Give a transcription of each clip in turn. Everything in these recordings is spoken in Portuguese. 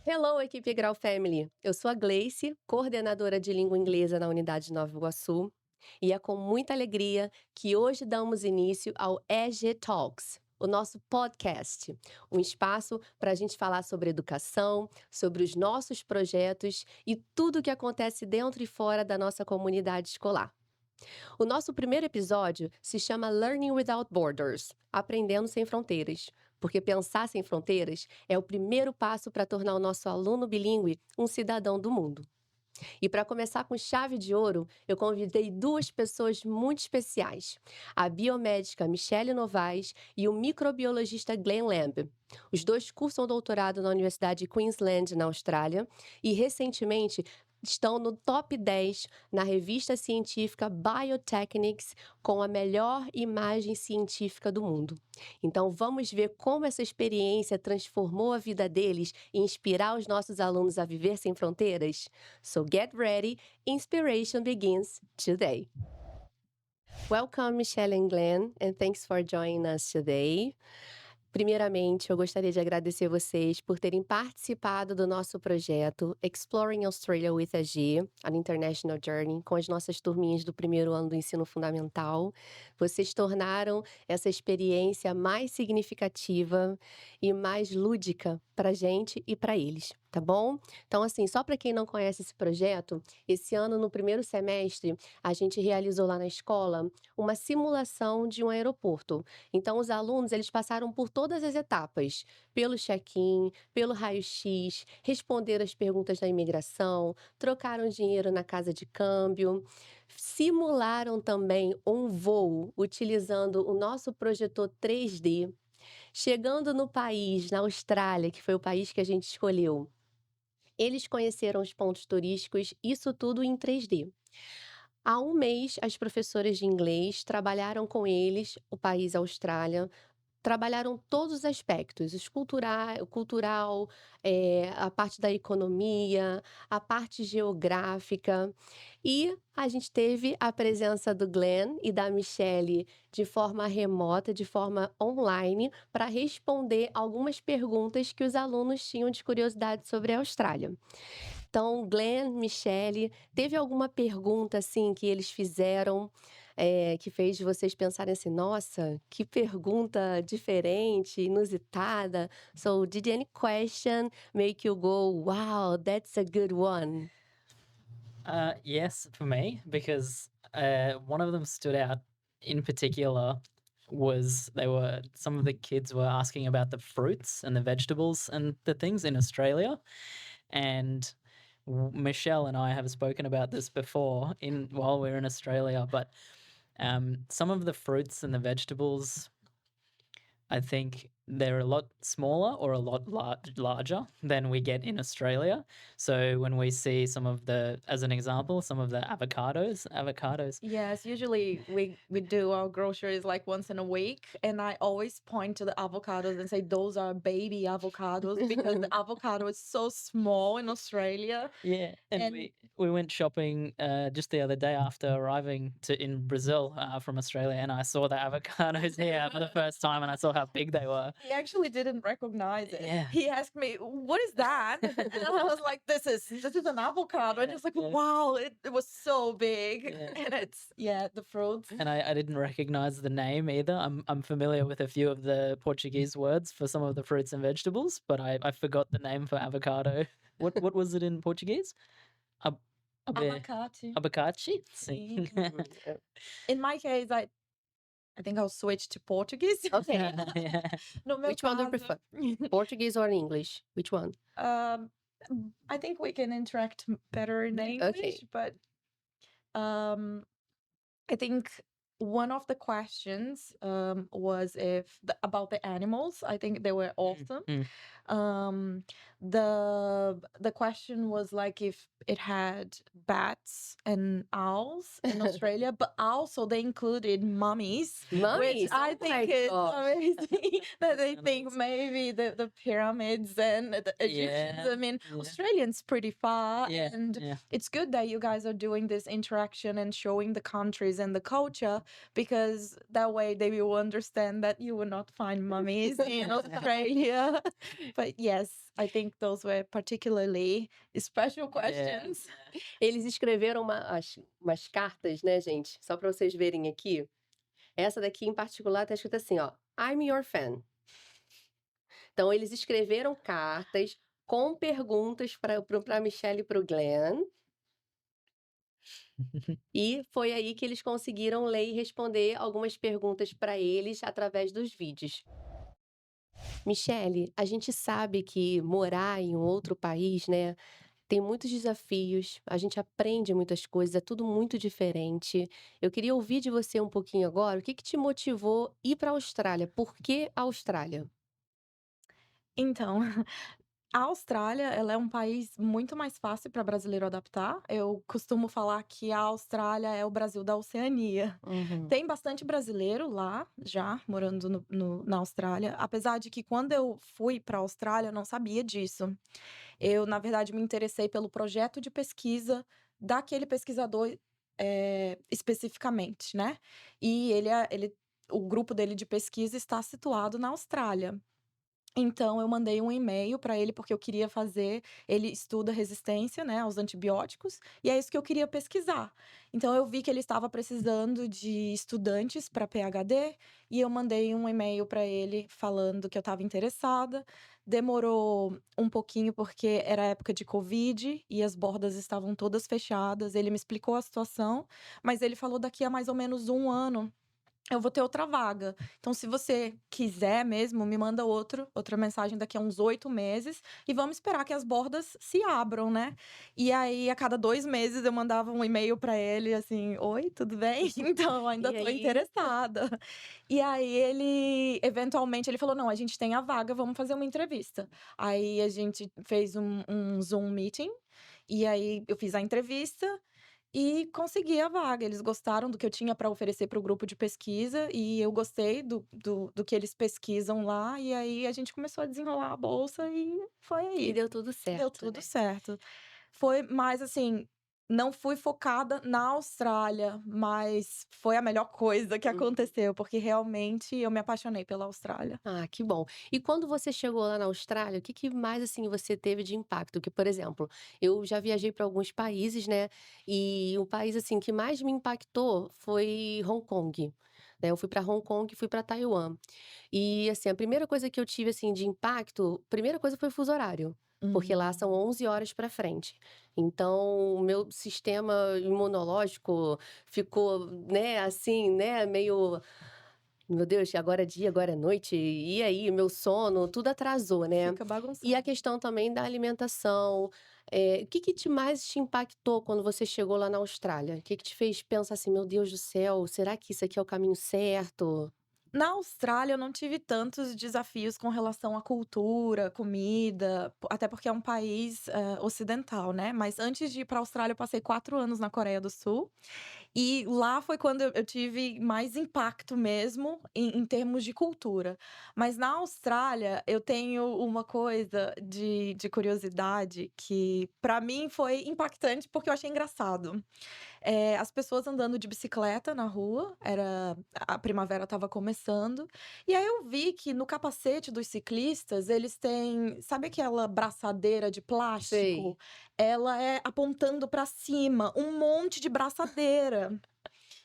Hello, equipe Grau Family. Eu sou a Gleice, coordenadora de língua inglesa na unidade Nova Iguaçu, e é com muita alegria que hoje damos início ao EG Talks, o nosso podcast, um espaço para a gente falar sobre educação, sobre os nossos projetos e tudo o que acontece dentro e fora da nossa comunidade escolar. O nosso primeiro episódio se chama Learning Without Borders, Aprendendo Sem Fronteiras, porque pensar sem fronteiras é o primeiro passo para tornar o nosso aluno bilíngue um cidadão do mundo. E para começar com chave de ouro, eu convidei duas pessoas muito especiais: a biomédica Michelle Novaes e o microbiologista Glenn Lamb. Os dois cursam doutorado na Universidade de Queensland, na Austrália, e recentemente estão no top 10 na revista científica Biotechnics com a melhor imagem científica do mundo. Então vamos ver como essa experiência transformou a vida deles e inspirar os nossos alunos a viver sem fronteiras? So get ready, inspiration begins today. Welcome, Michelle and Glenn, and thanks for joining us today. Primeiramente, eu gostaria de agradecer vocês por terem participado do nosso projeto Exploring Australia with a G, an International Journey, com as nossas turminhas do primeiro ano do ensino fundamental. Vocês tornaram essa experiência mais significativa e mais lúdica para a gente e para eles, tá bom? Então, assim, só para quem não conhece esse projeto, esse ano, no primeiro semestre, a gente realizou lá na escola uma simulação de um aeroporto. Então os alunos, eles passaram por todas as etapas, pelo check-in, pelo raio-x, responderam as perguntas da imigração, trocaram dinheiro na casa de câmbio, simularam também um voo utilizando o nosso projetor 3D. Chegando no país, na Austrália, que foi o país que a gente escolheu, eles conheceram os pontos turísticos, isso tudo em 3D. Há um mês, as professoras de inglês trabalharam com eles, o país Austrália, trabalharam todos os aspectos, o cultural, a parte da economia, a parte geográfica. E a gente teve a presença do Glenn e da Michelle de forma remota, de forma online, para responder algumas perguntas que os alunos tinham de curiosidade sobre a Austrália. Então, Glenn, Michelle, teve alguma pergunta, assim, que eles fizeram, que fez vocês pensarem assim: "Nossa, que pergunta diferente, inusitada"? So, did any question make you go, "Wow, that's a good one"? Yes, for me, because one of them stood out in particular was they were some of the kids were asking about the fruits and the vegetables and the things in Australia, and Michelle and I have spoken about this before in while we're in Australia, but some of the fruits and the vegetables I think they're a lot smaller or a lot larger than we get in Australia. So when we see some of the, as an example, some of the avocados. Yes, usually we do our groceries like once in a week, and I always point to the avocados and say those are baby avocados because the avocado is so small in Australia. Yeah, and And we went shopping just the other day after arriving to in Brazil from Australia, and I saw the avocados here for the first time, and I saw how big they were. he actually didn't recognize it. Yeah, He asked me, "What is that?" And I was like, "This is an avocado." And yeah, he's like, yeah, "Wow, it was so big." yeah. And it's yeah, the fruits. And I didn't recognize the name either. I'm familiar with a few of the Portuguese words for some of the fruits and vegetables, but I forgot the name for avocado. What was it in Portuguese? Ab abe Abacate. Abacate? Sim. Sim. In my case, I think I'll switch to Portuguese. Okay. Yeah. No meu Which one do you caso. prefer? Portuguese or English? Which one? Um, I think we can interact better in Yeah, English, okay. but um, I think one of the questions was if about the animals. I think they were awesome. Mm. Um, the question was like if it had bats and owls in Australia, but also they included mummies, which Mummies, I oh my think is gosh. amazing. That they think Animals. maybe the pyramids and the Egyptians. Yeah, I mean, yeah, Australians pretty far, yeah, and yeah. it's good that you guys are doing this interaction and showing the countries and the culture. because that way they will understand that you will not find mummies in Australia. But yes, I think those were particularly special questions. Eles escreveram umas cartas, né, gente? Só para vocês verem aqui. Essa daqui em particular tá escrito assim, ó: "I'm your fan". Então eles escreveram cartas com perguntas para Michelle e para o Glenn. E foi aí que eles conseguiram ler e responder algumas perguntas para eles através dos vídeos. Michelle, a gente sabe que morar em um outro país, né, tem muitos desafios, a gente aprende muitas coisas, é tudo muito diferente. Eu queria ouvir de você um pouquinho agora, o que que te motivou ir para a Austrália? Por que a Austrália? Então, a Austrália, ela é um país muito mais fácil para brasileiro adaptar. Eu costumo falar que a Austrália é o Brasil da Oceania. Uhum. Tem bastante brasileiro lá, já morando na Austrália. Apesar de que quando eu fui para a Austrália, eu não sabia disso. Eu, na verdade, me interessei pelo projeto de pesquisa daquele pesquisador especificamente, né? E o grupo dele de pesquisa está situado na Austrália. Então eu mandei um e-mail para ele, porque eu queria fazer ele estuda resistência, né, aos antibióticos, e é isso que eu queria pesquisar. Então eu vi que ele estava precisando de estudantes para PhD, e eu mandei um e-mail para ele falando que eu estava interessada. Demorou um pouquinho, porque era época de Covid e as bordas estavam todas fechadas. Ele me explicou a situação, mas ele falou: "Daqui a mais ou menos um ano eu vou ter outra vaga. Então, se você quiser mesmo, me manda outra mensagem daqui a uns 8 meses e vamos esperar que as bordas se abram, né?" E aí, a cada 2 meses, eu mandava um e-mail para ele assim: "Oi, tudo bem? Então, ainda E tô aí? interessada." E aí ele, eventualmente, ele falou: "Não, a gente tem a vaga, vamos fazer uma entrevista." Aí a gente fez um Zoom meeting, e aí eu fiz a entrevista e consegui a vaga. Eles gostaram do que eu tinha para oferecer para o grupo de pesquisa, e eu gostei do que eles pesquisam lá, e aí a gente começou a desenrolar a bolsa e foi E aí. deu tudo Deu certo, tudo né? certo. Foi mais assim, não fui focada na Austrália, mas foi a melhor coisa que Uhum. aconteceu, porque realmente eu me apaixonei pela Austrália. Ah, que bom. E quando você chegou lá na Austrália, o que que mais, assim, você teve de impacto? Que, por exemplo, eu já viajei para alguns países, né, e o país, assim, que mais me impactou foi Hong Kong, né, eu fui para Hong Kong e fui para Taiwan. E, assim, a primeira coisa que eu tive, assim, de impacto, primeira coisa foi o fuso horário, porque lá são Hum. 11 horas para frente. Então o meu sistema imunológico ficou, né, assim, né, meio meu Deus, agora é dia, agora é noite, e aí meu sono, tudo atrasou, né. Fica E a bagunçado. questão também da alimentação, o que que mais te impactou quando você chegou lá na Austrália? O que que te fez pensar assim: "Meu Deus do céu, será que isso aqui é o caminho certo?" Na Austrália, eu não tive tantos desafios com relação à cultura, comida, até porque é um país ocidental, né? Mas antes de ir para a Austrália, eu passei 4 anos na Coreia do Sul. E lá foi quando eu tive mais impacto mesmo em termos de cultura. Mas na Austrália, eu tenho uma coisa de curiosidade que, para mim, foi impactante porque eu achei engraçado. As pessoas andando de bicicleta na rua, a primavera estava começando, e aí eu vi que no capacete dos ciclistas, eles têm, sabe aquela braçadeira de plástico? Sei. Ela é apontando para cima, um monte de braçadeira.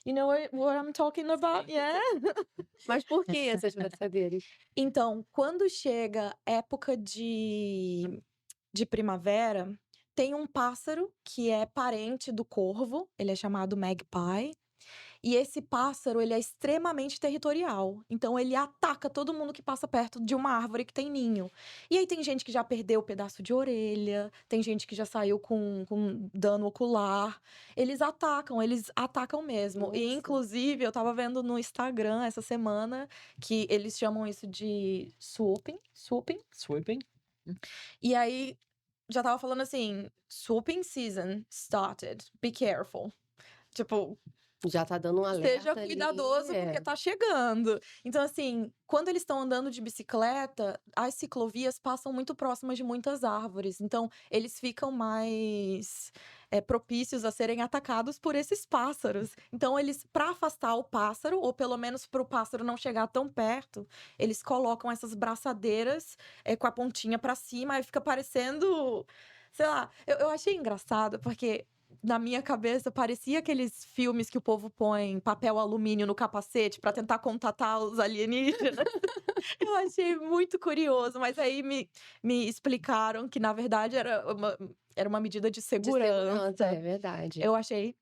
You know what I'm talking about? Sim. Yeah. Mas por que essas braçadeiras? Então, quando chega época de primavera, tem um pássaro que é parente do corvo, ele é chamado magpie, e esse pássaro, ele é extremamente territorial, então ele ataca todo mundo que passa perto de uma árvore que tem ninho. E aí tem gente que já perdeu pedaço de orelha, tem gente que já saiu com dano ocular. Eles atacam mesmo. E Nossa. inclusive eu estava vendo no Instagram essa semana que eles chamam isso de swooping. Swooping? E aí já estava falando assim: "Swooping season started, be careful." Tipo, Já tá dando um Seja alerta ali. cuidadoso, porque tá chegando. Então, assim, quando eles estão andando de bicicleta, as ciclovias passam muito próximas de muitas árvores. Então, eles ficam mais propícios a serem atacados por esses pássaros. Então, eles, para afastar o pássaro, ou pelo menos para o pássaro não chegar tão perto, eles colocam essas braçadeiras com a pontinha para cima, e fica parecendo. Sei lá, eu achei engraçado, porque na minha cabeça, parecia aqueles filmes que o povo põe papel alumínio no capacete pra tentar contatar os alienígenas. Eu achei muito curioso, mas aí me explicaram que, na verdade, era uma medida de De segurança, é segurança. verdade. Eu achei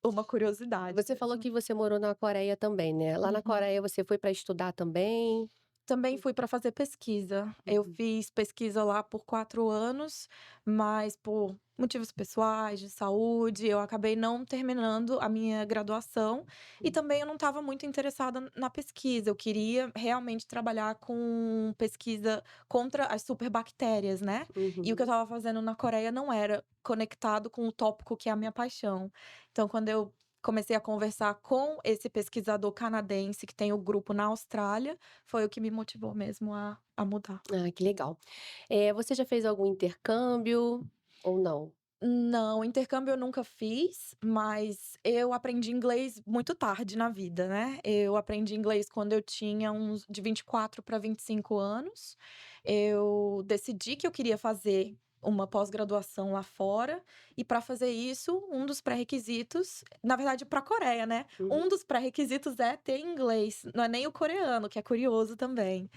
uma curiosidade Você falou mesmo. que você morou na Coreia também, né? Lá na Uhum. Coreia você foi pra estudar também? Também fui para fazer pesquisa. Eu Uhum. fiz pesquisa lá por 4 anos, mas por motivos pessoais, de saúde, eu acabei não terminando a minha graduação. E também eu não estava muito interessada na pesquisa. Eu queria realmente trabalhar com pesquisa contra as superbactérias, né? E o que eu Uhum. estava fazendo na Coreia não era conectado com o tópico que é a minha paixão. Então, quando eu comecei a conversar com esse pesquisador canadense que tem o grupo na Austrália, foi o que me motivou mesmo a mudar. Ah, que legal. Você já fez algum intercâmbio ou não? Não, intercâmbio eu nunca fiz, mas eu aprendi inglês muito tarde na vida, né? Eu aprendi inglês quando eu tinha uns de 24 para 25 anos. Eu decidi que eu queria fazer uma pós-graduação lá fora, e para fazer isso, um dos pré-requisitos, na verdade, para a Coreia, né? Uhum. Um dos pré-requisitos é ter inglês, não é nem o coreano, que é curioso também.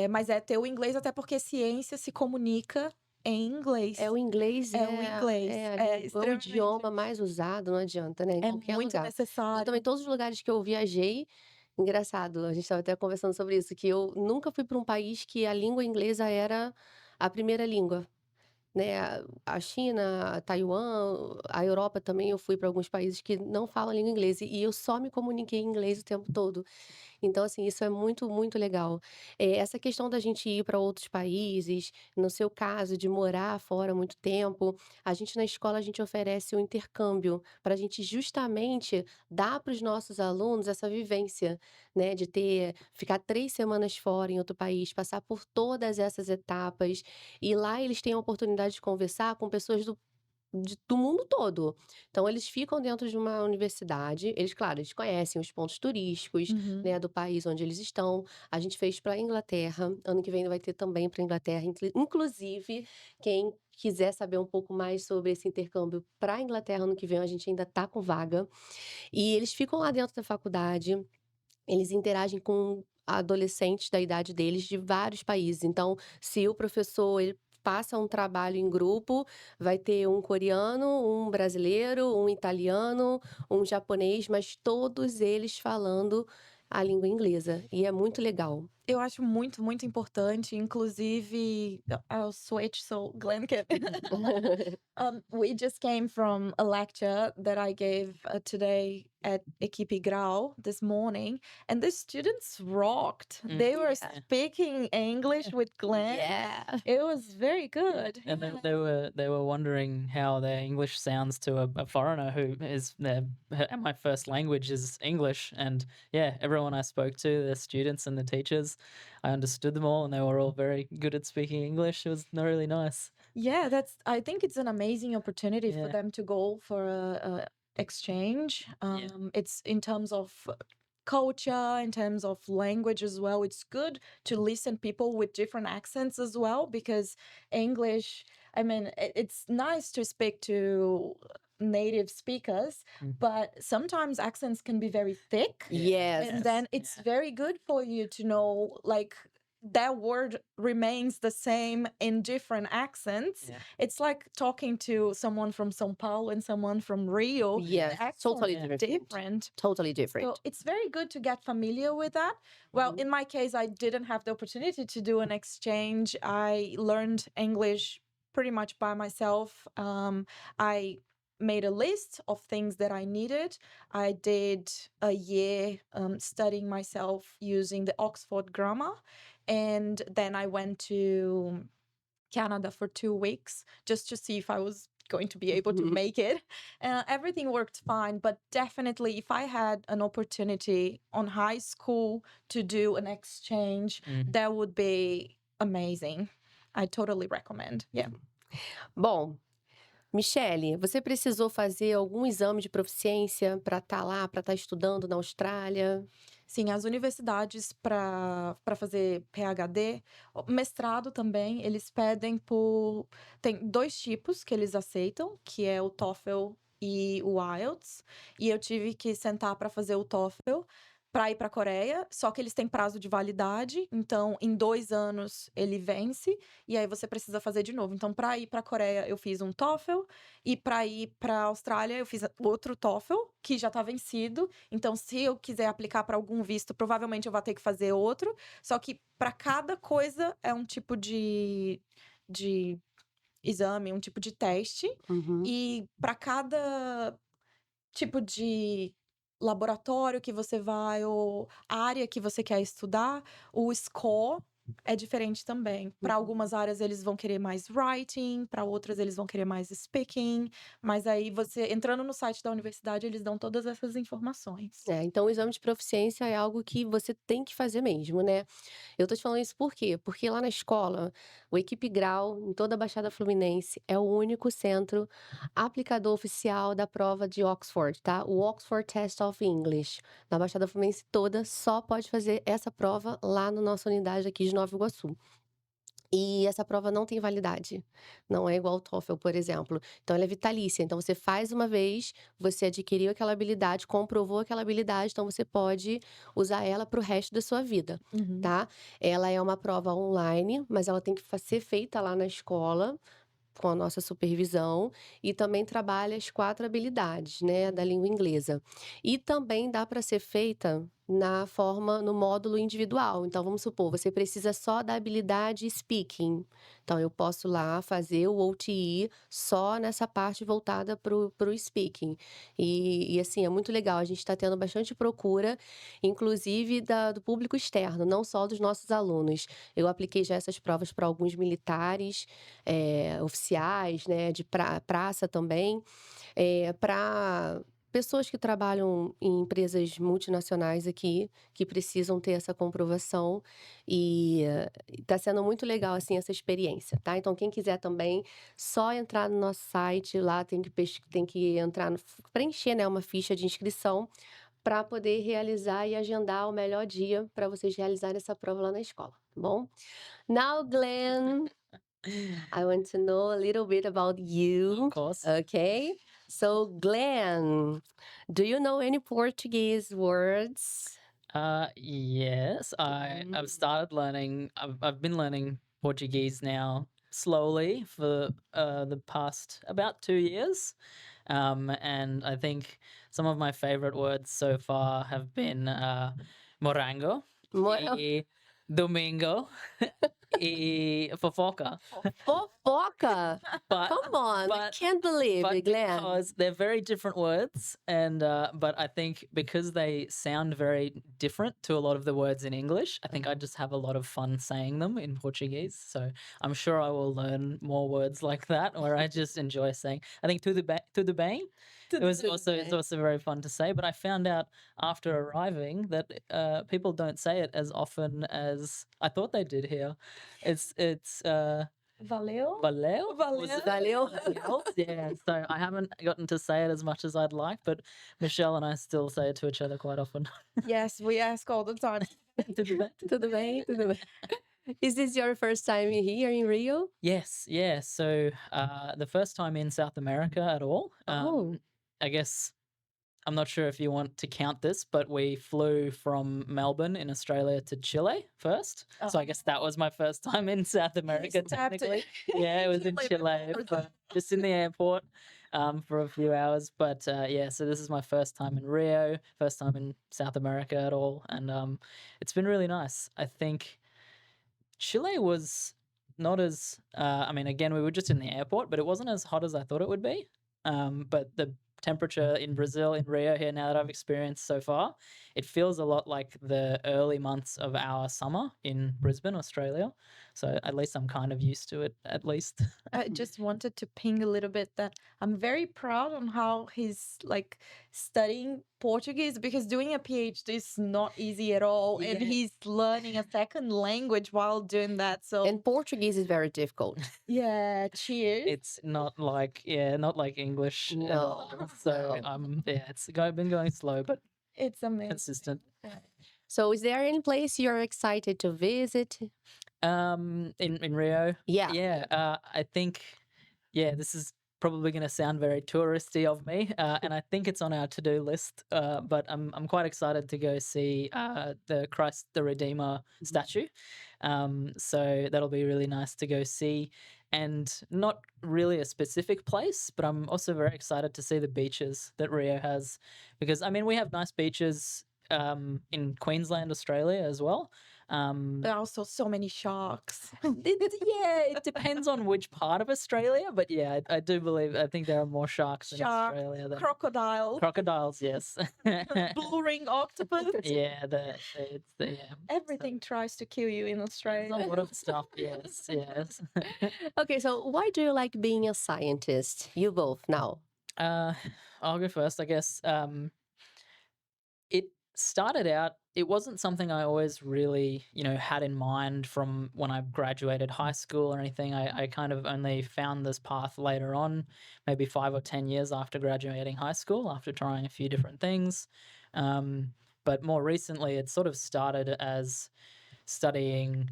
Mas é ter o inglês, até porque ciência se comunica em inglês. O inglês É o inglês. É é o extremamente. idioma mais usado, não adianta, né, em É qualquer muito lugar. Eu também, necessário. todos os lugares que eu viajei, engraçado, a gente estava até conversando sobre isso, que eu nunca fui para um país que a língua inglesa era a primeira língua. Né, a China, a Taiwan, a Europa também, eu fui para alguns países que não falam a língua inglesa e eu só me comuniquei em inglês o tempo todo. Então, assim, isso é muito, muito legal. Essa questão da gente ir para outros países, no seu caso, de morar fora muito tempo, a gente na escola a gente oferece o intercâmbio para a gente justamente dar para os nossos alunos essa vivência, né, de ficar 3 semanas fora em outro país, passar por todas essas etapas, e lá eles têm a oportunidade de conversar com pessoas do mundo todo. Então eles ficam dentro de uma universidade, eles, claro, eles conhecem os pontos turísticos, Uhum. né, do país onde eles estão. A gente fez para Inglaterra, ano que vem vai ter também para Inglaterra, inclusive quem quiser saber um pouco mais sobre esse intercâmbio para Inglaterra ano que vem, a gente ainda tá com vaga. E eles ficam lá dentro da faculdade, eles interagem com adolescentes da idade deles de vários países. Então, se o professor ele passa um trabalho em grupo, vai ter um coreano, um brasileiro, um italiano, um japonês, mas todos eles falando a língua inglesa. E é muito legal. Eu acho muito, muito importante, inclusive, I'll switch so Glenn can. We just came from a lecture that I gave today at Equipe Grau this morning, and the students rocked. They were Yeah. speaking English with Glenn. Yeah. It was very good. And Yeah. they were wondering how their English sounds to a foreigner who is my first language is English, and yeah, everyone I spoke to, the students and the teachers, I understood them all, and they were all very good at speaking English. It was really nice. Yeah, I think it's an amazing opportunity for Yeah. them to go for a exchange. Yeah. It's in terms of culture, in terms of language as well. It's good to listen people with different accents as well, because English, I mean, it's nice to speak to native speakers, Mm. but sometimes accents can be very thick. Yes. And then it's Yeah. very good for you to know, like, that word remains the same in different accents. Yeah. It's like talking to someone from São Paulo and someone from Rio. Yes, The accent totally is different. different. Totally different. So it's very good to get familiar with that. Well, Mhm. in my case, I didn't have the opportunity to do an exchange. I learned English pretty much by myself. I made a list of things that I needed. I did a year studying myself using the Oxford Grammar. And then I went to Canada for 2 weeks just to see if I was going to be able to make it. Everything worked fine, but definitely if I had an opportunity on high school to do an exchange, that would be amazing. I totally recommend. Yeah. Bom, Michele, você precisou fazer algum exame de proficiência para estar lá, para estar estudando na Austrália? Sim, as universidades para fazer PhD, mestrado também, eles pedem por. Tem 2 tipos que eles aceitam, que é o TOEFL e o IELTS. E eu tive que sentar para fazer o TOEFL para ir para a Coreia, só que eles têm prazo de validade, então em 2 anos ele vence, e aí você precisa fazer de novo. Então, para ir para a Coreia, eu fiz um TOEFL, e para ir para a Austrália, eu fiz outro TOEFL, que já está vencido. Então, se eu quiser aplicar para algum visto, provavelmente eu vou ter que fazer outro. Só que para cada coisa é um tipo de exame, um tipo de teste. Uhum. E para cada tipo de laboratório que você vai ou área que você quer estudar, o score é diferente também. Para algumas áreas eles vão querer mais writing, para outras eles vão querer mais speaking, mas aí você entrando no site da universidade, eles dão todas essas informações. Então o exame de proficiência é algo que você tem que fazer mesmo, né? Eu tô te falando isso por quê? Porque lá na escola, o Equipe Grau, em toda a Baixada Fluminense, é o único centro aplicador oficial da prova de Oxford, tá? O Oxford Test of English. Na Baixada Fluminense toda, só pode fazer essa prova lá na nossa unidade aqui de Nova Iguaçu. E essa prova não tem validade, não é igual o TOEFL, por exemplo. Então ela é vitalícia, então você faz uma vez, você adquiriu aquela habilidade, comprovou aquela habilidade, então você pode usar ela para o resto da sua vida, Uhum. tá? Ela é uma prova online, mas ela tem que ser feita lá na escola, com a nossa supervisão, e também trabalha as 4 habilidades, né, da língua inglesa. E também dá para ser feita no módulo individual. Então, vamos supor, você precisa só da habilidade speaking. Então, eu posso lá fazer o OTE só nessa parte voltada para o speaking. E assim, é muito legal. A gente está tendo bastante procura, inclusive do público externo, não só dos nossos alunos. Eu apliquei já essas provas para alguns militares, oficiais, né, de praça também, para pessoas que trabalham em empresas multinacionais aqui, que precisam ter essa comprovação, e está sendo muito legal, assim, essa experiência, tá? Então quem quiser também, só entrar no nosso site, lá tem que entrar preencher, né, uma ficha de inscrição, para poder realizar e agendar o melhor dia para vocês realizarem essa prova lá na escola, tá bom? Now, Glenn, I want to know a little bit about you. Of course. Okay. So, Glenn, do you know any Portuguese words? Yes, I've started learning. I've been learning Portuguese now slowly for the past about 2 years, and I think some of my favorite words so far have been morango, e domingo, e fofoca. Fofoca. But Come on, I but- can't believe but it, Glenn. because they're very different words, and but I think because they sound very different to a lot of the words in English, I think I just have a lot of fun saying them in Portuguese. So I'm sure I will learn more words like that, where I just enjoy saying. I think tudo bem. It's also very fun to say. But I found out after arriving that people don't say it as often as I thought they did here. It's Valeu? Valeu? Valeu. Was it Valeu. Valeu? Yeah, so I haven't gotten to say it as much as I'd like, but Michelle and I still say it to each other quite often. Yes, we ask all the time. Tudo bem? Tudo bem? Tudo bem. Is this your first time here in Rio? Yes, yeah. So the first time in South America at all. Oh. I guess I'm not sure if you want to count this, but we flew from Melbourne in Australia to Chile first. So I guess that was my first time in South America, Tapped it. technically. Yeah, it was in Chile, but just in the airport for a few hours. But yeah, so this is my first time in Rio, first time in South America at all. And it's been really nice. I think Chile was not as, I mean, again, we were just in the airport, but it wasn't as hot as I thought it would be. But the temperature in Brazil, in Rio here now that I've experienced so far, it feels a lot like the early months of our summer in Brisbane, Australia. So at least I'm kind of used to it, at least. I just wanted to ping a little bit that I'm very proud on how he's like studying Portuguese because doing a PhD is not easy at all, and Yeah. he's learning a second language while doing that. So And Portuguese is very difficult. yeah, cheers. It's not like English at all. No, So no. been going slow but It's amazing. consistent. So is there any place you're excited to visit? In Rio, Yeah. I think this is probably going to sound very touristy of me, and I think it's on our to-do list. But I'm quite excited to go see the Christ the Redeemer statue. So that'll be really nice to go see, and not really a specific place, but I'm also very excited to see the beaches that Rio has, because I mean we have nice beaches in Queensland, Australia as well. But also so many sharks. It depends on which part of Australia, but I do believe I think there are more sharks in Shark, Australia than crocodile, crocodiles. Yes. blue ring octopus. Everything tries to kill you in There's Australia. a lot of stuff. Yes, yes. Okay, so why do you like being a scientist? You both now. I'll go first, I guess. It started out, it wasn't something I always really, had in mind from when I graduated high school or anything. I kind of only found this path later on, maybe 5 or 10 years after graduating high school, after trying a few different things. But more recently, it sort of started as studying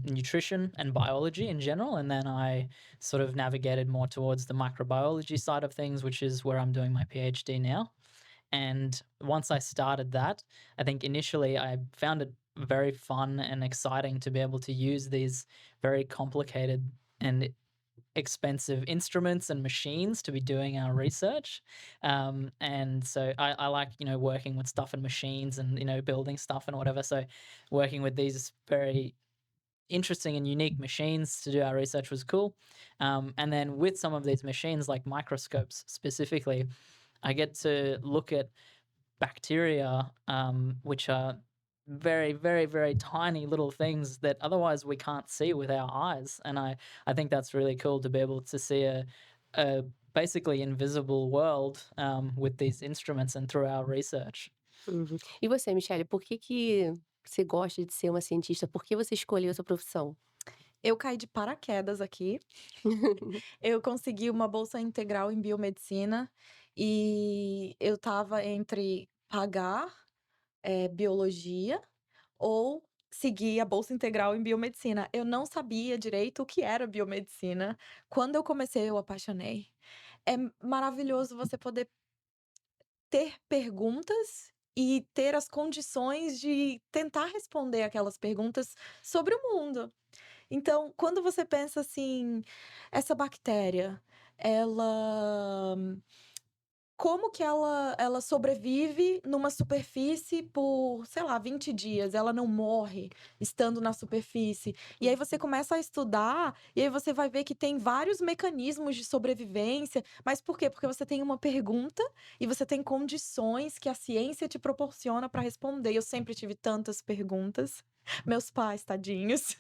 nutrition and biology in general. And then I sort of navigated more towards the microbiology side of things, which is where I'm doing my PhD now. And once I started that, I think initially I found it very fun and exciting to be able to use these very complicated and expensive instruments and machines to be doing our research. And so I like, working with stuff and machines and, building stuff and whatever. So working with these very interesting and unique machines to do our research was cool. And then with some of these machines, like microscopes specifically, I get to look at bacteria, which are very, very, very tiny little things that otherwise we can't see with our eyes. And I think that's really cool to be able to see a basically invisible world with these instruments and through our research. Uhum. E você, Michele, por que você gosta de ser uma cientista? Por que você escolheu essa profissão? Eu caí de paraquedas aqui. Eu consegui uma bolsa integral em biomedicina e eu estava entre pagar biologia ou seguir a bolsa integral em biomedicina. Eu não sabia direito o que era biomedicina. Quando eu comecei, eu apaixonei. É maravilhoso você poder ter perguntas e ter as condições de tentar responder aquelas perguntas sobre o mundo. Então, quando você pensa assim, essa bactéria, ela como que ela sobrevive numa superfície por, sei lá, 20 dias, ela não morre estando na superfície. E aí você começa a estudar, e aí você vai ver que tem vários mecanismos de sobrevivência. Mas por quê? Porque você tem uma pergunta e você tem condições que a ciência te proporciona para responder. Eu sempre tive tantas perguntas. Meus pais, tadinhos.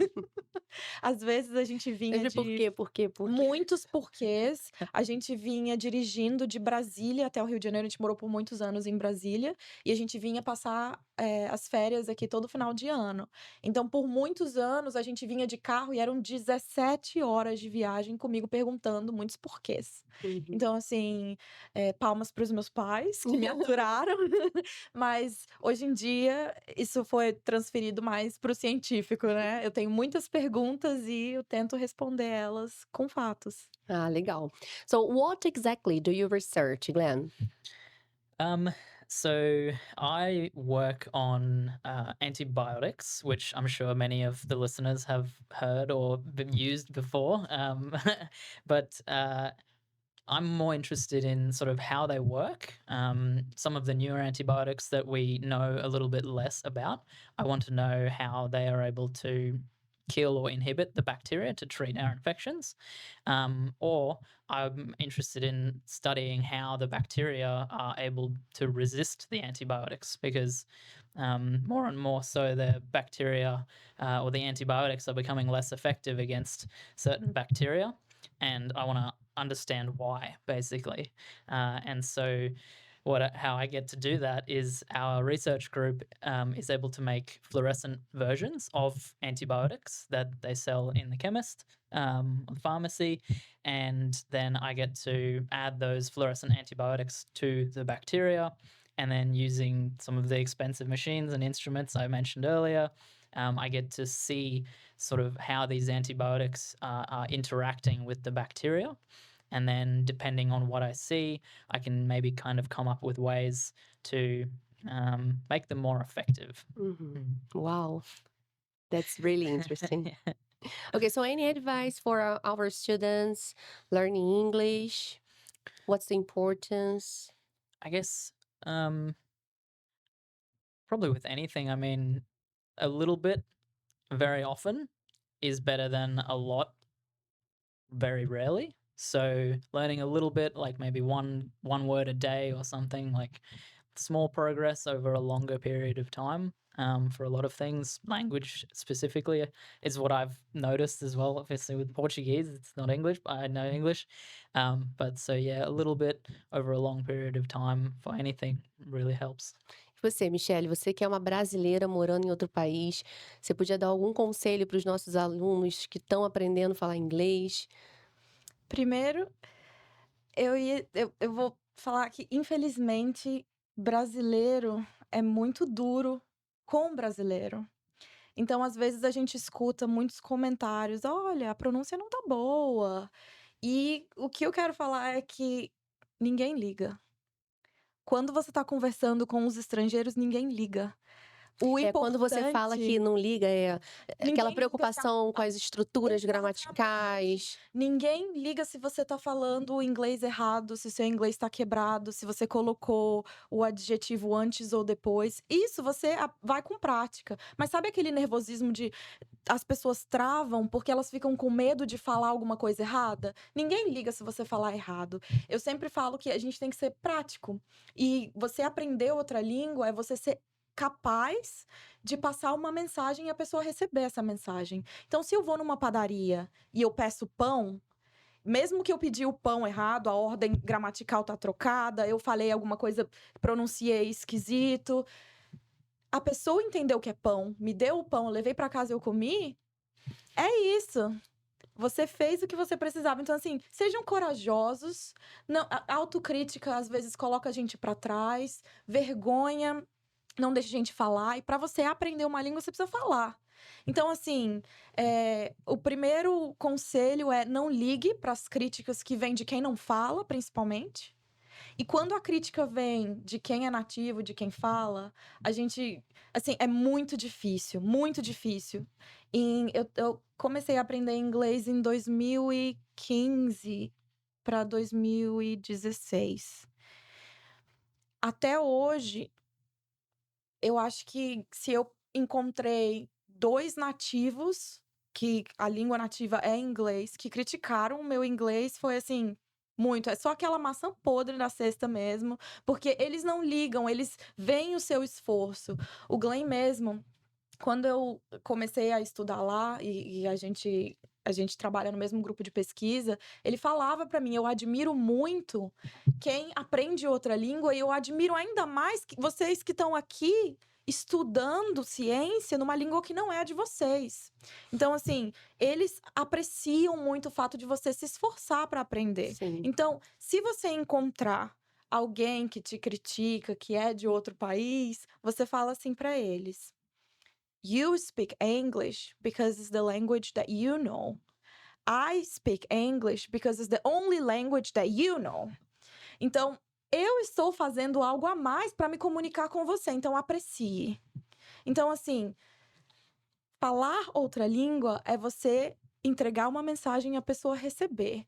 Às vezes a gente vinha Mas por de quê? Por quê? Por quê? muitos porquês. A gente vinha dirigindo de Brasília até o Rio de Janeiro. A gente morou por muitos anos em Brasília. E a gente vinha passar as férias aqui todo final de ano. Então, por muitos anos, a gente vinha de carro e eram 17 horas de viagem comigo perguntando muitos porquês. Uhum. Então, assim, palmas para os meus pais que me aturaram. Mas hoje em dia isso foi transferido mais para o científico, né? Eu tenho muitas perguntas e eu tento responder elas com fatos. Ah, legal. So, what exactly do you research, Glenn? So I work on antibiotics, which I'm sure many of the listeners have heard or been used before. But I'm more interested in sort of how they work. Some of the newer antibiotics that we know a little bit less about. I want to know how they are able to kill or inhibit the bacteria to treat our infections, or I'm interested in studying how the bacteria are able to resist the antibiotics, because more and more so the bacteria or the antibiotics are becoming less effective against certain bacteria, and I want to understand why, basically. And so how I get to do that is our research group is able to make fluorescent versions of antibiotics that they sell in the chemist pharmacy, and then I get to add those fluorescent antibiotics to the bacteria, and then using some of the expensive machines and instruments I mentioned earlier, I get to see sort of how these antibiotics are interacting with the bacteria. And then depending on what I see, I can maybe kind of come up with ways to make them more effective. Wow, that's really interesting. Okay, so any advice for our students learning English? What's the importance? I guess probably with anything, I mean, a little bit very often is better than a lot very rarely. So learning a little bit, like maybe one word a day or something, like small progress over a longer period of time. For a lot of things, language specifically is what I've noticed as well. Obviously, with Portuguese, it's not English, but I know English. But so yeah, a little bit over a long period of time for anything really helps. E você, Michele, você que é uma brasileira morando em outro país, você podia dar algum conselho para os nossos alunos que estão aprendendo a falar inglês? Primeiro, eu vou falar que, infelizmente, brasileiro é muito duro com brasileiro. Então, às vezes, a gente escuta muitos comentários: olha, a pronúncia não tá boa. E o que eu quero falar é que ninguém liga. Quando você tá conversando com os estrangeiros, ninguém liga. O Quando você fala que importante. não liga, Ninguém aquela liga preocupação com as estruturas Exatamente. gramaticais. Ninguém liga se você tá falando o inglês errado, se seu inglês tá quebrado, se você colocou o adjetivo antes ou depois. Isso você vai com prática. Mas sabe aquele nervosismo de as pessoas travam porque elas ficam com medo de falar alguma coisa errada? Ninguém liga se você falar errado. Eu sempre falo que a gente tem que ser prático. E você aprender outra língua é você ser capaz de passar uma mensagem e a pessoa receber essa mensagem. Então, se eu vou numa padaria e eu peço pão, mesmo que eu pedi o pão errado, a ordem gramatical tá trocada, eu falei alguma coisa, pronunciei esquisito, a pessoa entendeu que é pão, me deu o pão, eu levei para casa e eu comi, é isso. Você fez o que você precisava. Então, assim, sejam corajosos. Não, a autocrítica, às vezes, coloca a gente para trás. Vergonha não deixa a gente falar. E para você aprender uma língua, você precisa falar. Então, assim, o primeiro conselho é não ligue para as críticas que vêm de quem não fala, principalmente. E quando a crítica vem de quem é nativo, de quem fala, a gente, assim, é muito difícil, muito difícil. Eu comecei a aprender inglês em 2015 para 2016. Até hoje, eu acho que se eu encontrei 2 nativos, que a língua nativa é inglês, que criticaram o meu inglês, foi assim, muito. É só aquela maçã podre da cesta mesmo, porque eles não ligam, eles veem o seu esforço. O Glenn mesmo, quando eu comecei a estudar lá e a gente trabalha no mesmo grupo de pesquisa, ele falava para mim: eu admiro muito quem aprende outra língua e eu admiro ainda mais vocês que estão aqui estudando ciência numa língua que não é a de vocês. Então, assim, eles apreciam muito o fato de você se esforçar para aprender. Sim. Então, se você encontrar alguém que te critica, que é de outro país, você fala assim para eles: you speak English because it's the language that you know. I speak English because it's the only language that you know. Então, eu estou fazendo algo a mais para me comunicar com você, então aprecie. Então, assim, falar outra língua é você entregar uma mensagem e a pessoa receber.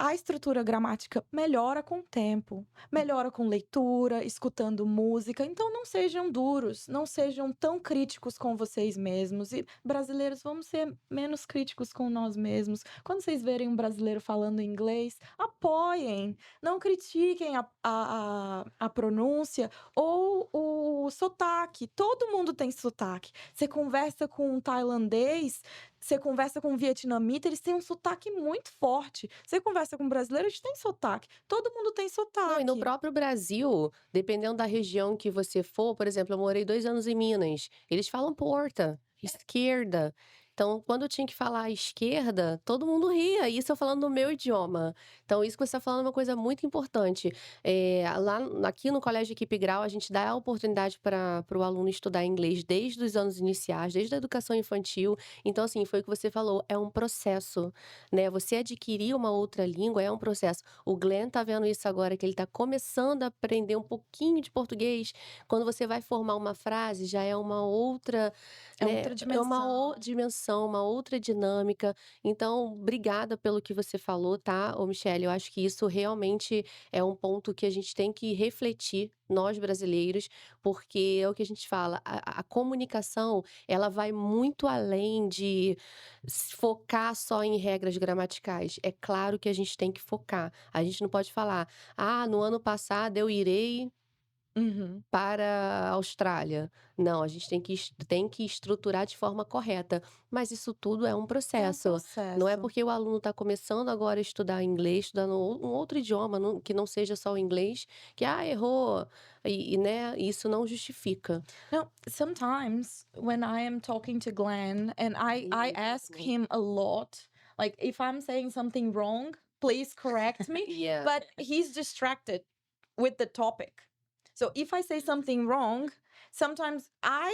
a estrutura gramática melhora com o tempo, melhora com leitura, escutando música. Então não sejam duros, não sejam tão críticos com vocês mesmos. E brasileiros, vamos ser menos críticos com nós mesmos. Quando vocês verem um brasileiro falando inglês, apoiem, não critiquem a pronúncia ou o sotaque. Todo mundo tem sotaque. Você conversa com um tailandês, você conversa com um vietnamita, eles têm um sotaque muito forte. Você conversa com um brasileiro, eles têm sotaque. Todo mundo tem Não, e no sotaque. próprio Brasil, dependendo da região que você for, por exemplo, eu morei 2 anos em Minas, eles falam porta, esquerda. Então, quando eu tinha que falar esquerda, todo mundo ria, isso eu falando no meu idioma. Então, isso que você está falando é uma coisa muito importante. Aqui no Colégio Equipe Grau, a gente dá a oportunidade para o aluno estudar inglês desde os anos iniciais, desde a educação infantil. Então, assim, foi o que você falou, é um processo, né? Você adquirir uma outra língua é um processo. O Glenn tá vendo isso agora, que ele tá começando a aprender um pouquinho de português. Quando você vai formar uma frase, já é uma outra, É né? outra É uma dimensão. dimensão, uma outra dinâmica. Então, obrigada pelo que você falou, tá, ô Michele? Eu acho que isso realmente é um ponto que a gente tem que refletir, nós brasileiros, porque é o que a gente fala, a comunicação, ela vai muito além de focar só em regras gramaticais. É claro que a gente tem que focar. A gente não pode falar: "Ah, no ano passado eu irei Uhum. para a Austrália". Não, a gente tem que estruturar de forma correta, mas isso tudo é um É um processo. Não é processo. porque o aluno está começando agora a estudar inglês, estudando um outro idioma, que não seja só o inglês, que, errou, né, isso não justifica. Now, sometimes when I am talking to Glenn and I ask him a lot, like if I'm saying something wrong, please correct me. Yeah. But he's distracted with the topic. So if I say something wrong, sometimes I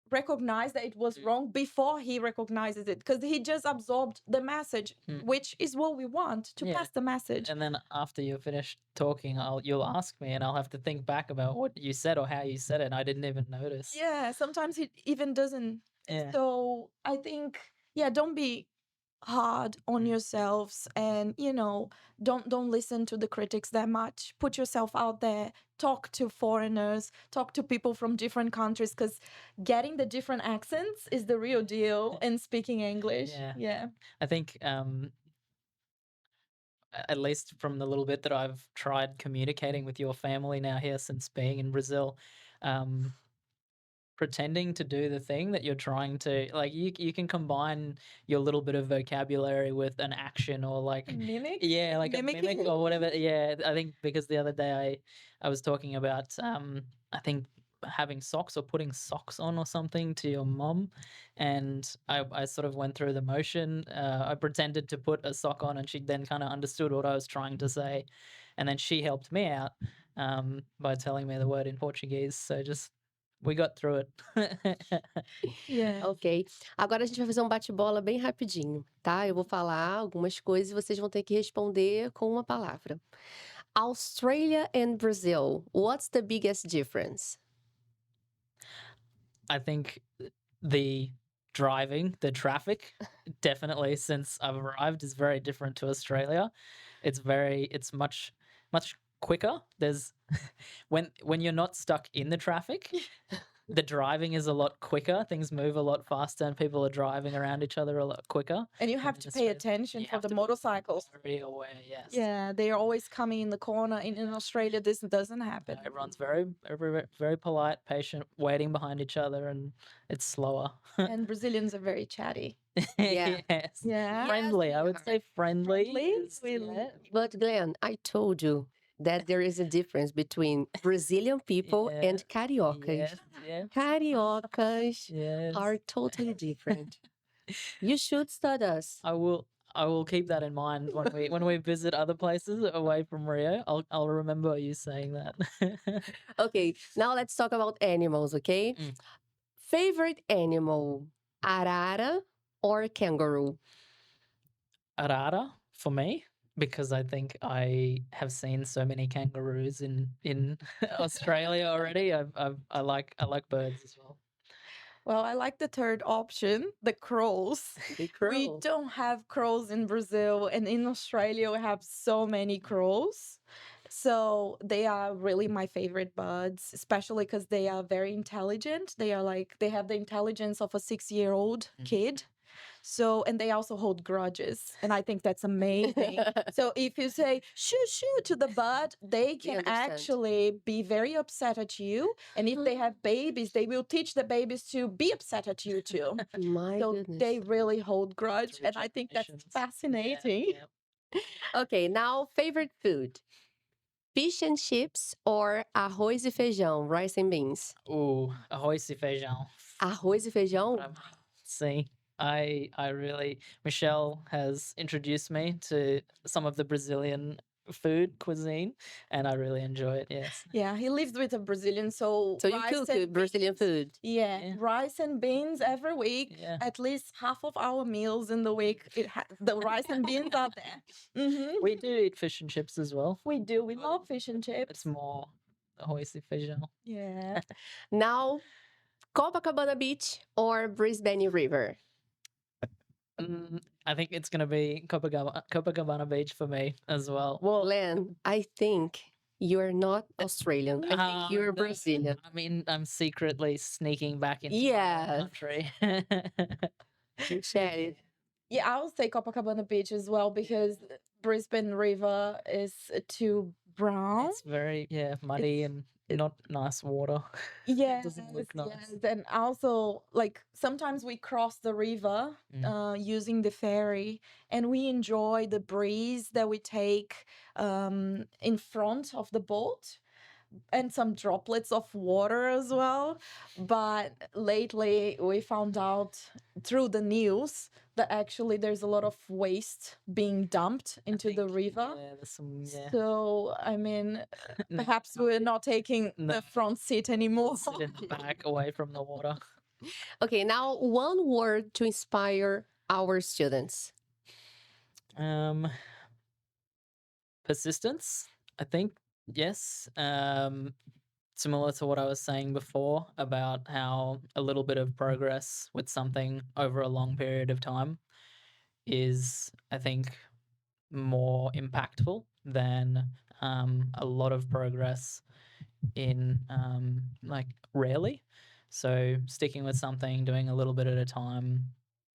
recognize that it was wrong before he recognizes it because he just absorbed the message, Mm. which is what we want to Yeah. pass the message. And then after you're finished talking, you'll ask me, and I'll have to think back about what you said or how you said it, and I didn't even notice. Yeah, sometimes he even doesn't. Yeah. So I think, yeah, don't be hard on yourselves, and don't listen to the critics that much. Put yourself out there, talk to foreigners, talk to people from different countries, because getting the different accents is the real deal in speaking English. Yeah. I think at least from the little bit that I've tried communicating with your family now here since being in Brazil, pretending to do the thing that you're trying to, like, you can combine your little bit of vocabulary with an action or like Mimic. yeah, like a Mimicking. mimic or whatever. Yeah, I think because the other day I was talking about I think having socks or putting socks on or something to your mom, and I sort of went through the motion. I pretended to put a sock on, and she then kind of understood what I was trying to say, and then she helped me out by telling me the word in Portuguese. So just we got through it. Yeah. Ok. Agora a gente vai fazer um bate-bola bem rapidinho, tá? Eu vou falar algumas coisas e vocês vão ter que responder com uma palavra. Australia and Brazil, what's the biggest difference? I think the driving, the traffic, definitely since I've arrived is very different to Australia. It's much quicker. There's when you're not stuck in the traffic, the driving is a lot quicker. Things move a lot faster, and people are driving around each other a lot quicker. And you than have in to pay Australia. attention You for have the to be motorcycles. very aware. Yes. Yeah, they are always coming in the corner. In Australia, this doesn't happen. Everyone's very polite, patient, waiting behind each other, and it's slower. And Brazilians are very chatty. Yeah. Yes. Yeah. Friendly. I would say friendly. Friendly? is- We- But Glenn, I told you that there is a difference between Brazilian people Yeah. and cariocas. Yes. Yes. Cariocas Yes. are totally different. You should study us. I will keep that in mind when we visit other places away from Rio. I'll remember you saying that. Okay, now let's talk about animals, okay? Mm. Favorite animal, arara or kangaroo? Arara for me, because I think I have seen so many kangaroos in Australia already. I like birds as well. Well, I like the third option, the crows. The We crow. don't have crows in Brazil, and in Australia, we have so many crows. So they are really my favorite birds, especially because they are very intelligent. They have the intelligence of a 6-year-old Mm. kid. So, and they also hold grudges. And I think that's amazing. So if you say shoo shoo to the bird, they can understand. actually be very upset at you. And if they have babies, they will teach the babies to be upset at you too. My So goodness. they really hold grudge. Through And I think that's generations. fascinating. Yeah. Okay, now favorite food. Fish and chips or arroz e feijão, rice and beans? Ooh, arroz e feijão. Arroz e feijão? Pra mim. See, I really Michelle has introduced me to some of the Brazilian food cuisine, and I really enjoy it. Yes. Yeah, he lives with a Brazilian, so So you rice cook and Brazilian beans- food? Yeah, Yeah. rice and beans every week. Yeah. At least half of our meals in the week, the rice and beans are there. We do eat fish and chips as well. We do. We love fish and chips. It's more arroz e feijão. Yeah. Now, Copacabana Beach or Brisbane River? I think it's gonna be Copacabana Beach for me as well. Well, Glenn, I think you're not Australian. I think you're no, Brazilian. I mean, I'm secretly sneaking back into my Yes. own country. Michelle. Yeah, I would say Copacabana Beach as well because Brisbane River is too brown. It's very muddy and not nice water. Yes, doesn't look nice. yes. And also, like, sometimes we cross the river using the ferry and we enjoy the breeze that we take in front of the boat and some droplets of water as well. But lately, we found out through the news that actually there's a lot of waste being dumped into the river. Yeah, there's some So, I mean, No, perhaps we're not taking No. the front seat anymore. sit in the back away from the water. Okay, now one word to inspire our students. Persistence, I think. Yes. Similar to what I was saying before about how a little bit of progress with something over a long period of time is, I think, more impactful than a lot of progress in like rarely. So sticking with something, doing a little bit at a time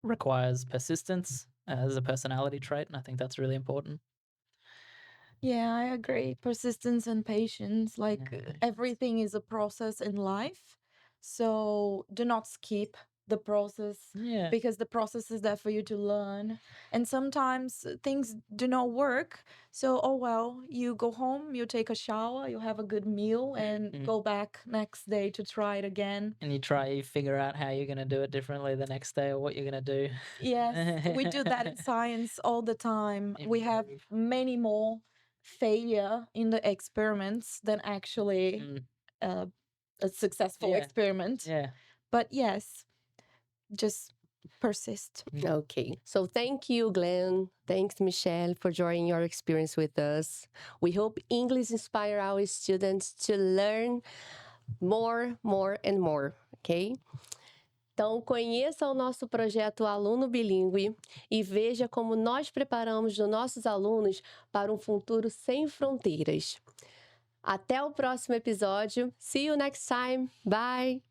requires persistence as a personality trait, and I think that's really important. Yeah, I agree. Persistence and patience. Like Yeah. everything is a process in life. So do not skip the process Yeah. because the process is there for you to learn. And sometimes things do not work. So, oh well, you go home, you take a shower, you have a good meal, and Mhm. go back next day to try it again. And you figure out how you're gonna do it differently the next day or what you're gonna do. Yes, we do that in science all the time. We have Improve. many more failure in the experiments than actually Mm. a successful Yeah. experiment. Yeah. But yes, just persist. Okay, so thank you, Glenn. Thanks, Michelle, for sharing your experience with us. We hope English inspire our students to learn more, and more, ok? Então, conheça o nosso projeto Aluno Bilíngue e veja como nós preparamos os nossos alunos para um futuro sem fronteiras. Até o próximo episódio. See you next time. Bye!